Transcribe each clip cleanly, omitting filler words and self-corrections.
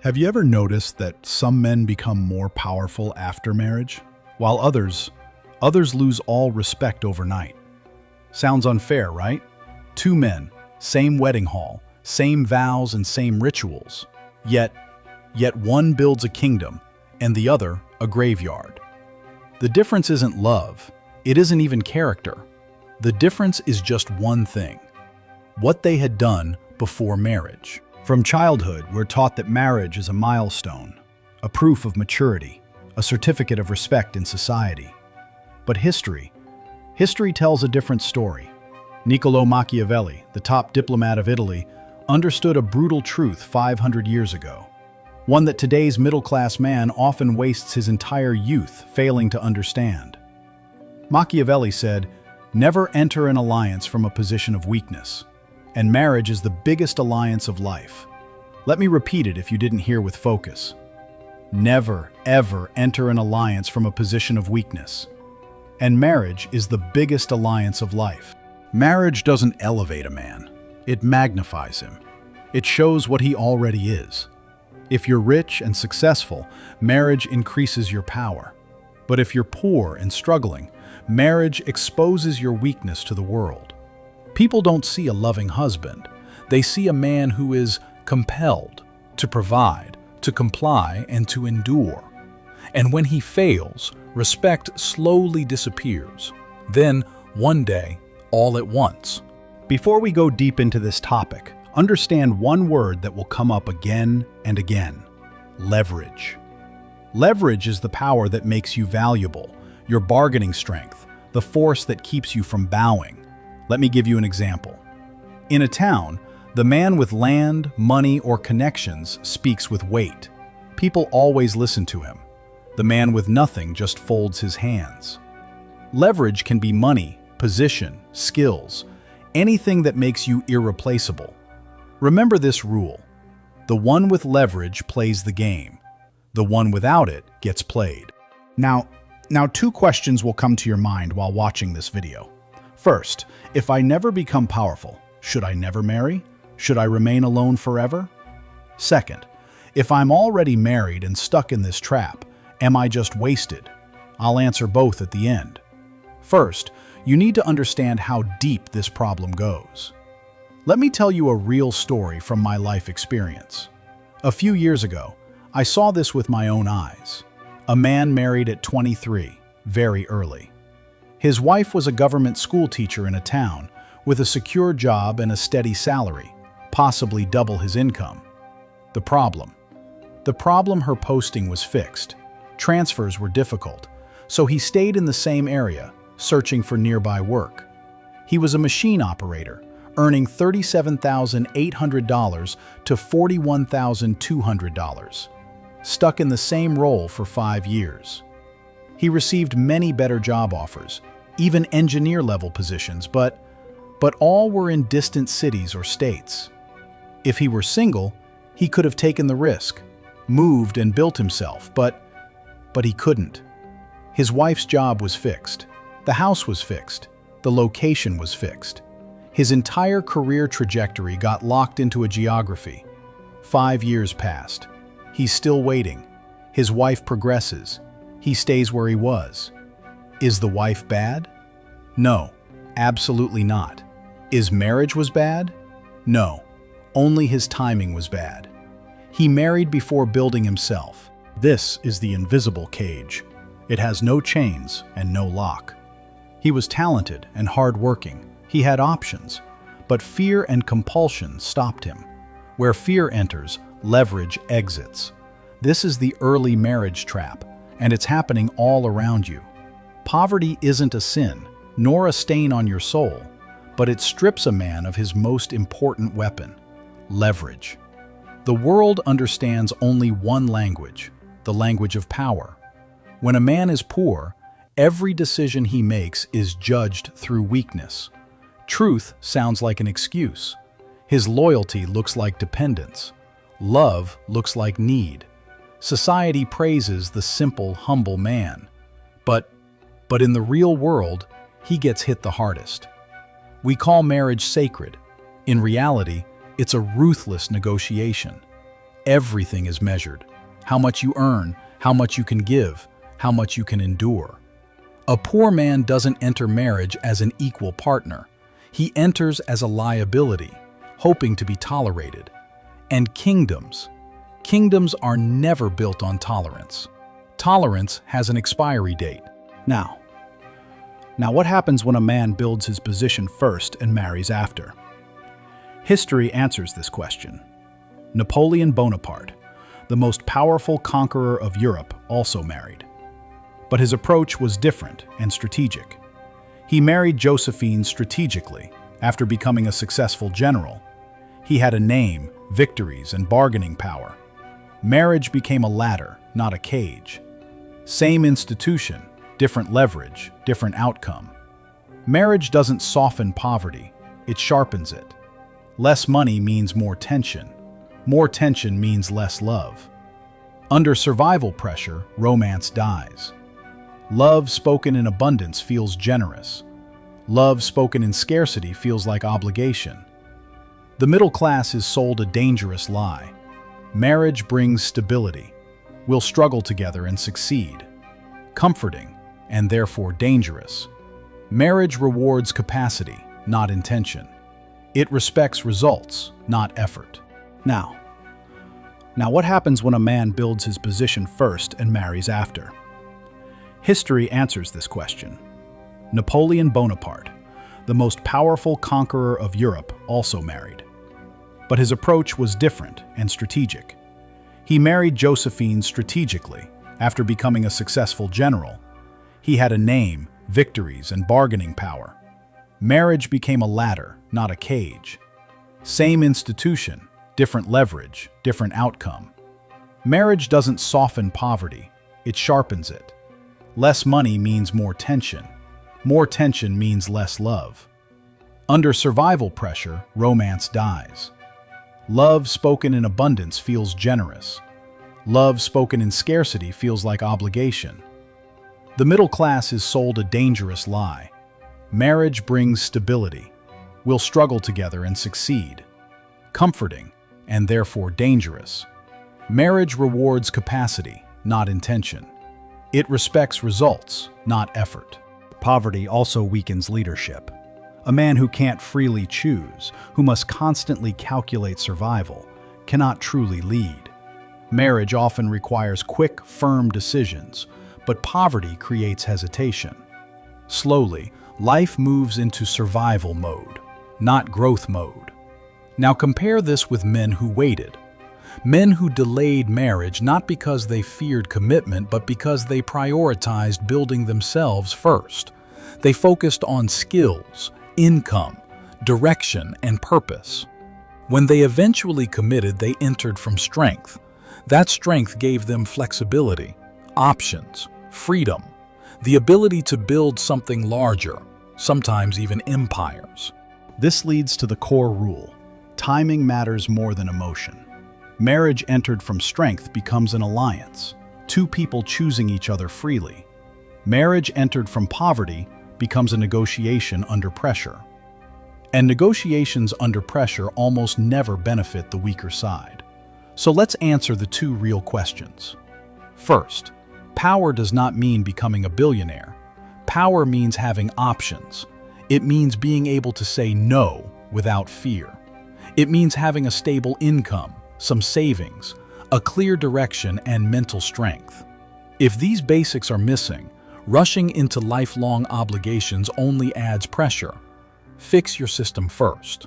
Have you ever noticed that some men become more powerful after marriage, while others lose all respect overnight? Sounds unfair, right? Two men, same wedding hall, same vows and same rituals. Yet one builds a kingdom and the other a graveyard. The difference isn't love. It isn't even character. The difference is just one thing: what they had done before marriage. From childhood, we're taught that marriage is a milestone, a proof of maturity, a certificate of respect in society. But history tells a different story. Niccolò Machiavelli, the top diplomat of Italy, understood a brutal truth 500 years ago, one that today's middle-class man often wastes his entire youth failing to understand. Machiavelli said, "Never enter an alliance from a position of weakness," and marriage is the biggest alliance of life. Let me repeat it if you didn't hear with focus. Never, ever enter an alliance from a position of weakness. And marriage is the biggest alliance of life. Marriage doesn't elevate a man. It magnifies him. It shows what he already is. If you're rich and successful, marriage increases your power. But if you're poor and struggling, marriage exposes your weakness to the world. People don't see a loving husband. They see a man who is compelled to provide, to comply, and to endure. And when he fails, respect slowly disappears. Then, one day, all at once. Before we go deep into this topic, understand one word that will come up again and again: leverage. Leverage is the power that makes you valuable, your bargaining strength, the force that keeps you from bowing. Let me give you an example. In a town, the man with land, money, or connections speaks with weight. People always listen to him. The man with nothing just folds his hands. Leverage can be money, position, skills, anything that makes you irreplaceable. Remember this rule: the one with leverage plays the game. The one without it gets played. Now two questions will come to your mind while watching this video. First, if I never become powerful, should I never marry? Should I remain alone forever? Second, if I'm already married and stuck in this trap, am I just wasted? I'll answer both at the end. First, you need to understand how deep this problem goes. Let me tell you a real story from my life experience. A few years ago, I saw this with my own eyes. A man married at 23, very early. His wife was a government school teacher in a town with a secure job and a steady salary, possibly double his income. The problem, her posting was fixed. Transfers were difficult, so he stayed in the same area, searching for nearby work. He was a machine operator, earning $37,800 to $41,200, stuck in the same role for 5 years. He received many better job offers, even engineer-level positions, but all were in distant cities or states. If he were single, he could have taken the risk, moved and built himself, but he couldn't. His wife's job was fixed, the house was fixed, the location was fixed. His entire career trajectory got locked into a geography. 5 years passed. He's still waiting. His wife progresses. He stays where he was. Is the wife bad? No, absolutely not. Is marriage was bad? No, only his timing was bad. He married before building himself. This is the invisible cage. It has no chains and no lock. He was talented and hardworking. He had options, but fear and compulsion stopped him. Where fear enters, leverage exits. This is the early marriage trap, and it's happening all around you. Poverty isn't a sin, nor a stain on your soul, but it strips a man of his most important weapon: leverage. The world understands only one language, the language of power. When a man is poor, every decision he makes is judged through weakness. Truth sounds like an excuse. His loyalty looks like dependence. Love looks like need. Society praises the simple, humble man. But in the real world, he gets hit the hardest. We call marriage sacred. In reality, it's a ruthless negotiation. everything is measured. How much you earn, how much you can give, how much you can endure. A poor man doesn't enter marriage as an equal partner. He enters as a liability, hoping to be tolerated. And kingdoms are never built on tolerance. Tolerance has an expiry date. Now, what happens when a man builds his position first and marries after? History answers this question. Napoleon Bonaparte, the most powerful conqueror of Europe, also married. But his approach was different and strategic. He married Josephine strategically. After becoming a successful general, he had a name, victories, and bargaining power. Marriage became a ladder, not a cage. Same institution, different leverage, different outcome. Marriage doesn't soften poverty, it sharpens it. Less money means more tension. More tension means less love. Under survival pressure, romance dies. Love spoken in abundance feels generous. Love spoken in scarcity feels like obligation. The middle class is sold a dangerous lie. Marriage brings stability. We'll struggle together and succeed. Comforting, and therefore dangerous. Marriage rewards capacity, not intention. It respects results, not effort. Now, what happens when a man builds his position first and marries after? History answers this question. Napoleon Bonaparte, the most powerful conqueror of Europe, also married. But his approach was different and strategic. He married Josephine strategically. After becoming a successful general, he had a name, victories, and bargaining power. Marriage became a ladder, not a cage. Same institution, different leverage, different outcome. Marriage doesn't soften poverty, it sharpens it. Less money means more tension. More tension means less love. Under survival pressure, romance dies. Love spoken in abundance feels generous. Love spoken in scarcity feels like obligation. The middle class is sold a dangerous lie. Marriage brings stability. We'll struggle together and succeed. Comforting, and therefore dangerous. Marriage rewards capacity, not intention. It respects results, not effort. Poverty also weakens leadership. A man who can't freely choose, who must constantly calculate survival, cannot truly lead. Marriage often requires quick, firm decisions, but poverty creates hesitation. Slowly, life moves into survival mode, not growth mode. Now compare this with men who waited. Men who delayed marriage not because they feared commitment, but because they prioritized building themselves first. They focused on skills, income, direction, and purpose. When they eventually committed, they entered from strength. That strength gave them flexibility, options, freedom, the ability to build something larger, sometimes even empires. This leads to the core rule: timing matters more than emotion. Marriage entered from strength becomes an alliance, two people choosing each other freely. Marriage entered from poverty becomes a negotiation under pressure. And negotiations under pressure almost never benefit the weaker side. So let's answer the two real questions. First, power does not mean becoming a billionaire. Power means having options. It means being able to say no without fear. It means having a stable income, some savings, a clear direction, and mental strength. If these basics are missing, rushing into lifelong obligations only adds pressure. Fix your system first.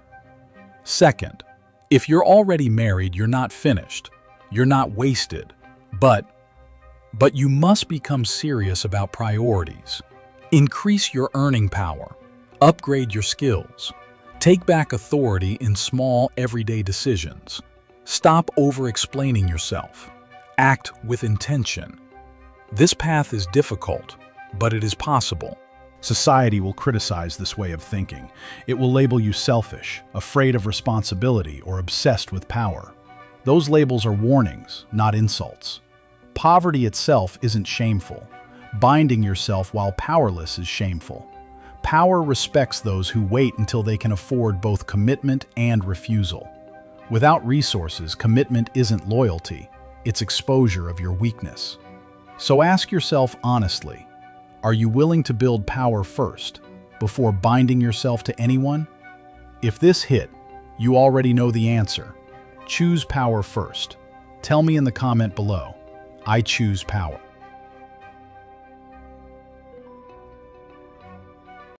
Second, if you're already married, you're not finished. You're not wasted. But you must become serious about priorities. Increase your earning power. Upgrade your skills. Take back authority in small, everyday decisions. Stop over-explaining yourself. Act with intention. This path is difficult, but it is possible. Society will criticize this way of thinking. It will label you selfish, afraid of responsibility, or obsessed with power. Those labels are warnings, not insults. Poverty itself isn't shameful. Binding yourself while powerless is shameful. Power respects those who wait until they can afford both commitment and refusal. Without resources, commitment isn't loyalty, it's exposure of your weakness. So ask yourself honestly, are you willing to build power first, before binding yourself to anyone? If this hit, you already know the answer. Choose power first. Tell me in the comment below. I choose power.